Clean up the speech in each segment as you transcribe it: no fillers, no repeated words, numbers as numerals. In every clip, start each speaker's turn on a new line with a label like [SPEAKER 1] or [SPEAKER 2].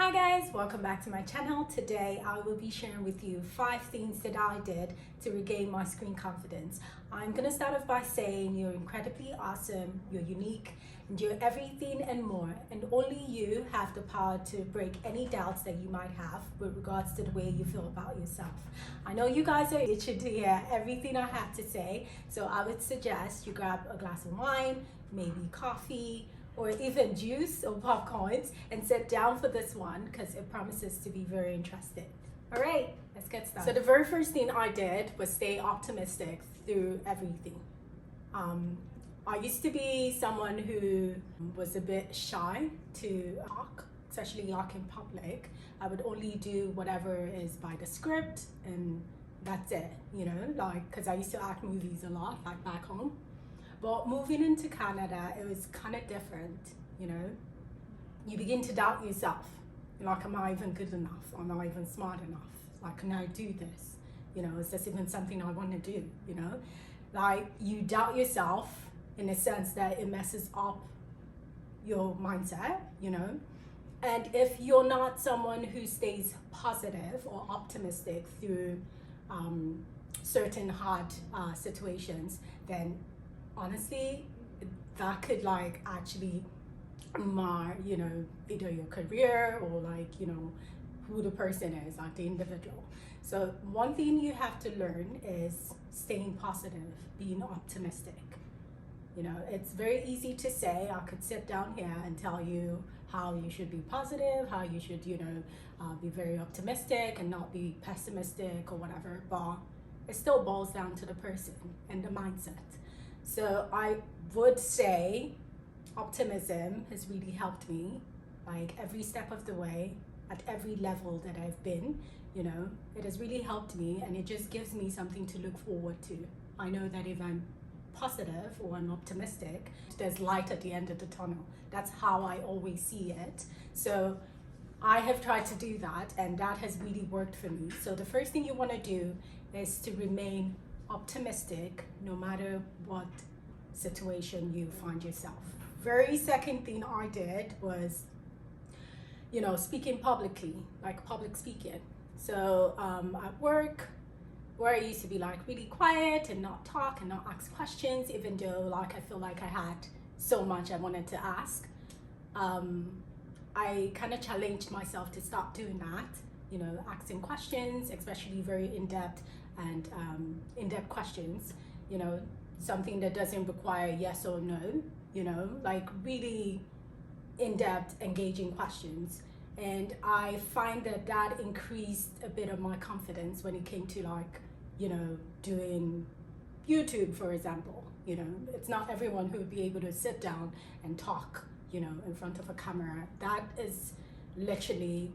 [SPEAKER 1] Hi guys, welcome back to my channel. Today I will be sharing with you 5 things that I did to regain my screen confidence. I'm gonna start off by saying you're incredibly awesome, you're unique, and you're everything and more, and only you have the power to break any doubts that you might have with regards to the way you feel about yourself. I know you guys are itching to hear everything I have to say, so I would suggest you grab a glass of wine, maybe coffee, or even juice or popcorns, and sit down for this one because it promises to be very interesting. All right, let's get started. So the very first thing I did was stay optimistic through everything. I used to be someone who was a bit shy to talk, especially like in public. I would only do whatever is by the script and that's it, you know, like, because I used to act movies a lot, like back home. But moving into Canada, it was kind of different, you know. You begin to doubt yourself. You're like, am I even good enough? Am I even smart enough? Like, can I do this? You know, is this even something I want to do, you know? Like, you doubt yourself in a sense that it messes up your mindset, you know. And if you're not someone who stays positive or optimistic through certain hard situations, then honestly, that could like actually mar, you know, either your career or like, you know, who the person is, like the individual. So one thing you have to learn is staying positive, being optimistic. You know, it's very easy to say. I could sit down here and tell you how you should be positive, how you should, you know, be very optimistic and not be pessimistic or whatever, but it still boils down to the person and the mindset. So I would say optimism has really helped me, like every step of the way, at every level that I've been, you know, it has really helped me, and it just gives me something to look forward to. I know that if I'm positive or I'm optimistic, there's light at the end of the tunnel. That's how I always see it. So I have tried to do that, and that has really worked for me. So the first thing you want to do is to remain optimistic no matter what situation you find yourself. Very second thing I did was, you know, speaking publicly, like public speaking. So at work, where I used to be like really quiet and not talk and not ask questions, even though like I feel like I had so much I wanted to ask, I kind of challenged myself to stop doing that, you know, asking questions, especially very in-depth and in-depth questions, you know, something that doesn't require yes or no, you know, like really in-depth, engaging questions. And I find that that increased a bit of my confidence when it came to like, you know, doing YouTube, for example. You know, it's not everyone who would be able to sit down and talk, you know, in front of a camera. That is literally,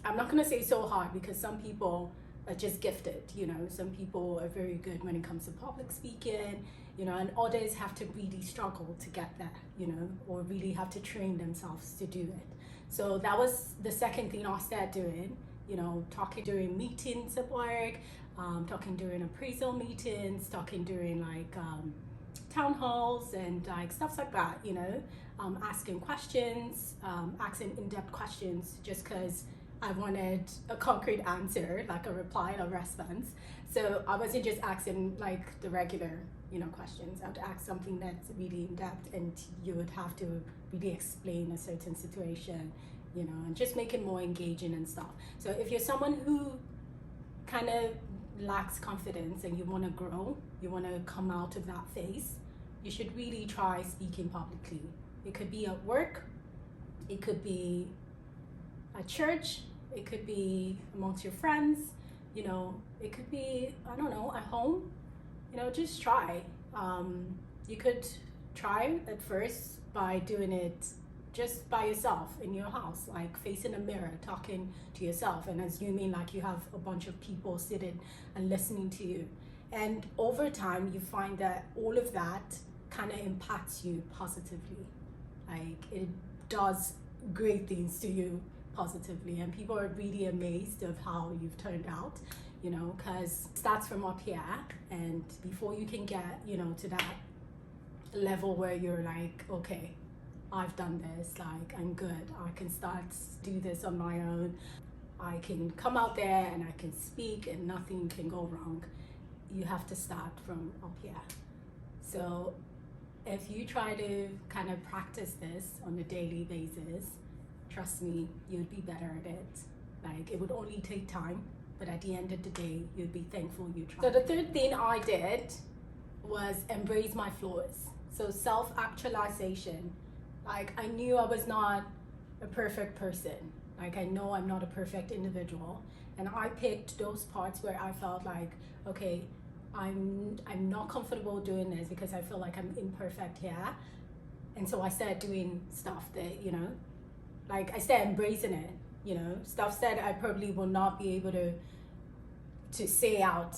[SPEAKER 1] I'm not gonna say so hard, because some people are just gifted, you know, some people are very good when it comes to public speaking, you know, and others have to really struggle to get there, you know, or really have to train themselves to do it. So that was the second thing I started doing, you know, talking during meetings at work, talking during appraisal meetings, talking during like town halls and like stuff like that, you know, asking questions, asking in-depth questions, just because I wanted a concrete answer, like a reply or response. So I wasn't just asking like the regular, you know, questions. I would ask something that's really in depth, and you would have to really explain a certain situation, you know, and just make it more engaging and stuff. So if you're someone who kind of lacks confidence and you want to grow, you want to come out of that phase, you should really try speaking publicly. It could be at work, it could be at church, it could be amongst your friends, you know, it could be, I don't know, at home, you know, just try. You could try at first by doing it just by yourself in your house, like facing a mirror, talking to yourself and assuming like you have a bunch of people sitting and listening to you. And over time, you find that all of that kind of impacts you positively. Like it does great things to you positively, and people are really amazed of how you've turned out, you know, because it starts from up here, and before you can get, you know, to that level where you're like, okay, I've done this, like I'm good, I can start to do this on my own, I can come out there and I can speak and nothing can go wrong. You have to start from up here. So if you try to kind of practice this on a daily basis, trust me, you'd be better at it. Like, it would only take time, but at the end of the day, you'd be thankful you tried. So the third thing I did was embrace my flaws. So self-actualization. Like, I knew I was not a perfect person. Like, I know I'm not a perfect individual. And I picked those parts where I felt like, okay, I'm not comfortable doing this because I feel like I'm imperfect here. And so I started doing stuff that, like I started embracing it, stuff that I probably will not be able to say out,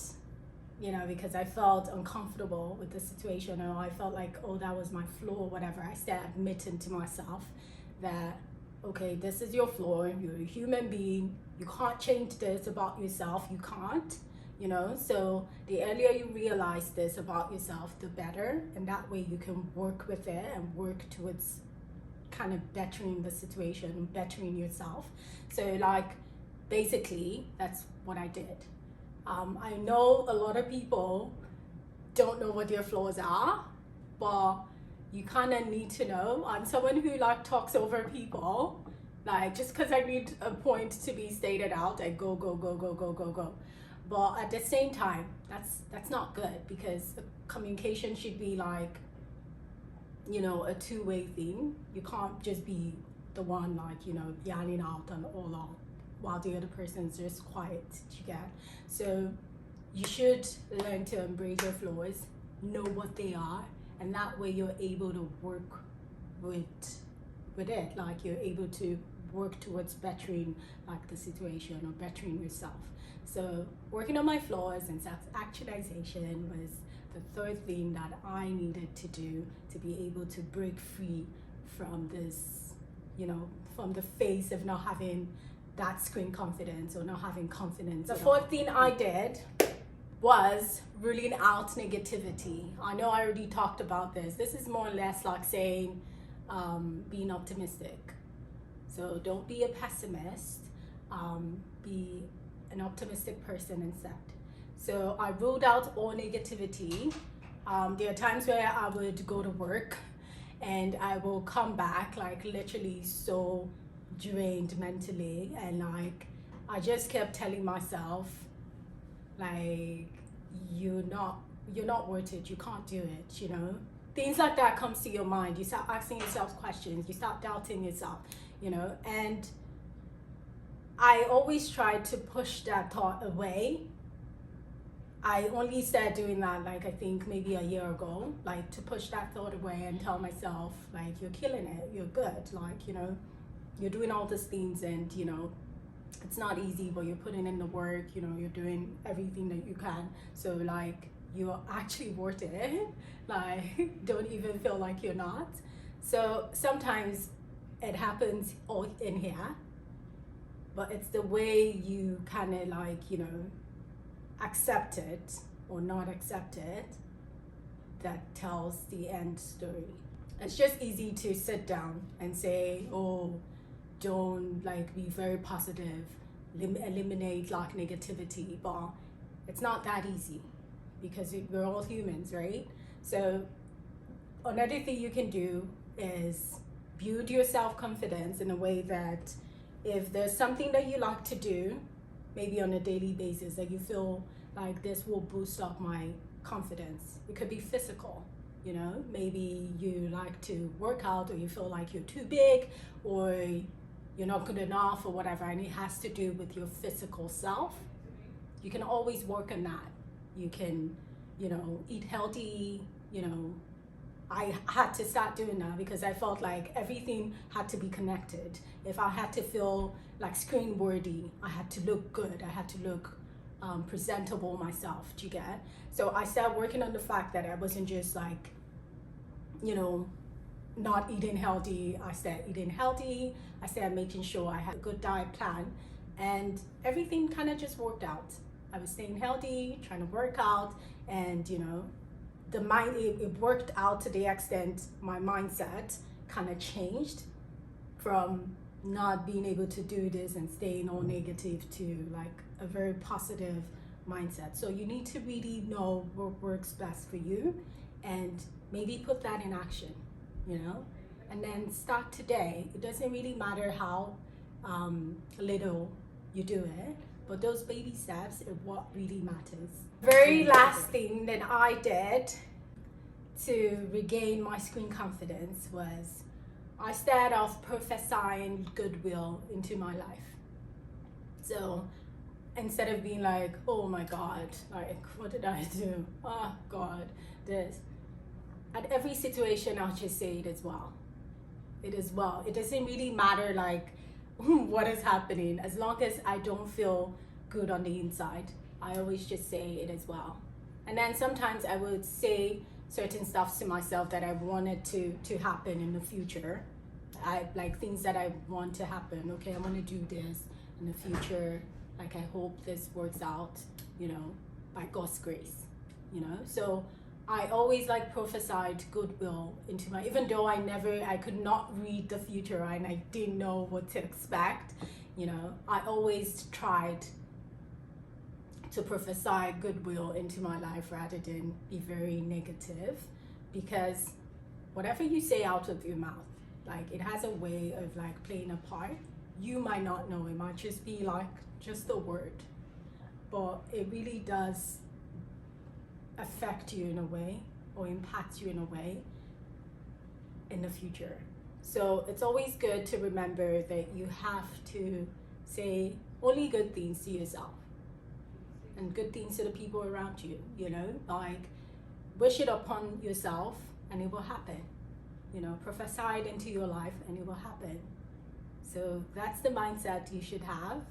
[SPEAKER 1] because I felt uncomfortable with the situation, or I felt like, oh, that was my flaw or whatever. I started admitting to myself that, okay, this is your flaw, you're a human being, you can't change this about yourself, you can't. So the earlier you realize this about yourself, the better, and that way you can work with it and work towards kind of bettering the situation, bettering yourself. So like, basically, that's what I did. I know a lot of people don't know what their flaws are, but you kind of need to know. I'm someone who like talks over people. Like, just because I need a point to be stated out, I go. But at the same time, that's not good, because communication should be like, a two-way thing. You can't just be the one like, yelling out and all out while the other person's just quiet, you get? So you should learn to embrace your flaws, know what they are, and that way you're able to work with it. Like, you're able to work towards bettering like the situation or bettering yourself. So working on my flaws and self-actualization was the third thing that I needed to do to be able to break free from this, from the phase of not having that screen confidence or not having confidence. The fourth thing I did was ruling out negativity. I know I already talked about this. This is more or less like saying being optimistic. So don't be a pessimist, be an optimistic person instead. So I ruled out all negativity. There are times where I would go to work and I will come back like literally so drained mentally, and like I just kept telling myself like, you're not worth it, you can't do it, things like that comes to your mind. You start asking yourself questions, you start doubting yourself, and I always try to push that thought away. I only started doing that like I think maybe a year ago, like to push that thought away and tell myself like, you're killing it, you're good, like, you're doing all these things, and it's not easy, but you're putting in the work, you're doing everything that you can, so like, you're actually worth it. Like, don't even feel like you're not. So sometimes it happens all in here, but it's the way you kind of like, accept it or not accept it that tells the end story. It's just easy to sit down and say, oh, don't like be very positive, eliminate like negativity, but it's not that easy, because we're all humans, right? So another thing you can do is build your self-confidence in a way that if there's something that you like to do, maybe on a daily basis, that you feel like this will boost up my confidence. It could be physical, maybe you like to work out, or you feel like you're too big, or you're not good enough, or whatever, and it has to do with your physical self. You can always work on that. You can, eat healthy, I had to start doing that because I felt like everything had to be connected. If I had to feel like screen worthy, I had to look good, I had to look presentable myself, do you get? So I started working on the fact that I wasn't just like, not eating healthy. I started eating healthy, I started making sure I had a good diet plan, and everything kind of just worked out. I was staying healthy, trying to work out, and the mind, it worked out to the extent my mindset kind of changed from not being able to do this and staying all negative to like a very positive mindset. So you need to really know what works best for you and maybe put that in action, you know, and then start today. It doesn't really matter how little you do it, but those baby steps are what really matters. Very last thing that I did to regain my screen confidence was I started off prophesying goodwill into my life. So instead of being like, oh my God, like what did I do? Oh God, this. At every situation, I'll just say it as well. It as well. It doesn't really matter like what is happening, as long as I don't feel good on the inside. I always just say it as well. And then sometimes I would say certain stuff to myself that I wanted to happen in the future. I like things that I want to happen. Okay, I want to do this in the future. Like I hope this works out, you know, by God's grace, you know. So I always like prophesied goodwill into my, even though I could not read the future and I didn't know what to expect, you know, I always tried to prophesy goodwill into my life rather than be very negative, because whatever you say out of your mouth, like it has a way of like playing a part. You might not know, it might just be like just a word, but it really does affect you in a way or impact you in a way in the future. So it's always good to remember that you have to say only good things to yourself and good things to the people around you, you know, like wish it upon yourself and it will happen, you know, prophesy it into your life and it will happen. So that's the mindset you should have.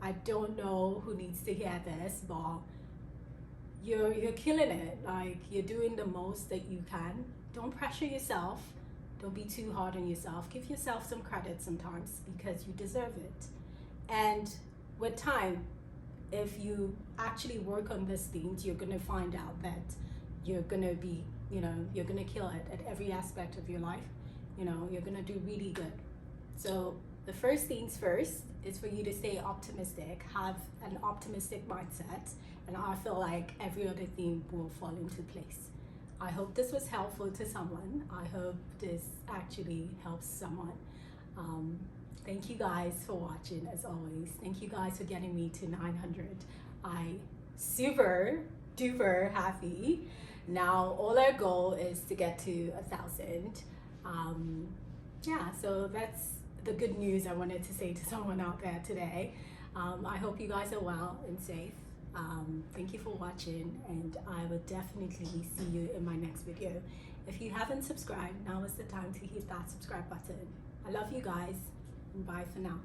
[SPEAKER 1] I don't know who needs to hear this, but you're killing it. Like you're doing the most that you can. Don't pressure yourself. Don't be too hard on yourself. Give yourself some credit sometimes because you deserve it. And with time, if you actually work on these things, you're gonna find out that you're gonna be, you know, you're gonna kill it at every aspect of your life. You know, you're gonna do really good. So the first things first is for you to stay optimistic, have an optimistic mindset, and I feel like every other thing will fall into place. I hope this was helpful to someone. I hope this actually helps someone. Thank you guys for watching as always. Thank you guys for getting me to 900. I super duper happy. Now all our goal is to get to 1,000. Yeah, so that's the good news I wanted to say to someone out there today. I hope you guys are well and safe. Thank you for watching, and I will definitely see you in my next video. If you haven't subscribed, now is the time to hit that subscribe button. I love you guys, and bye for now.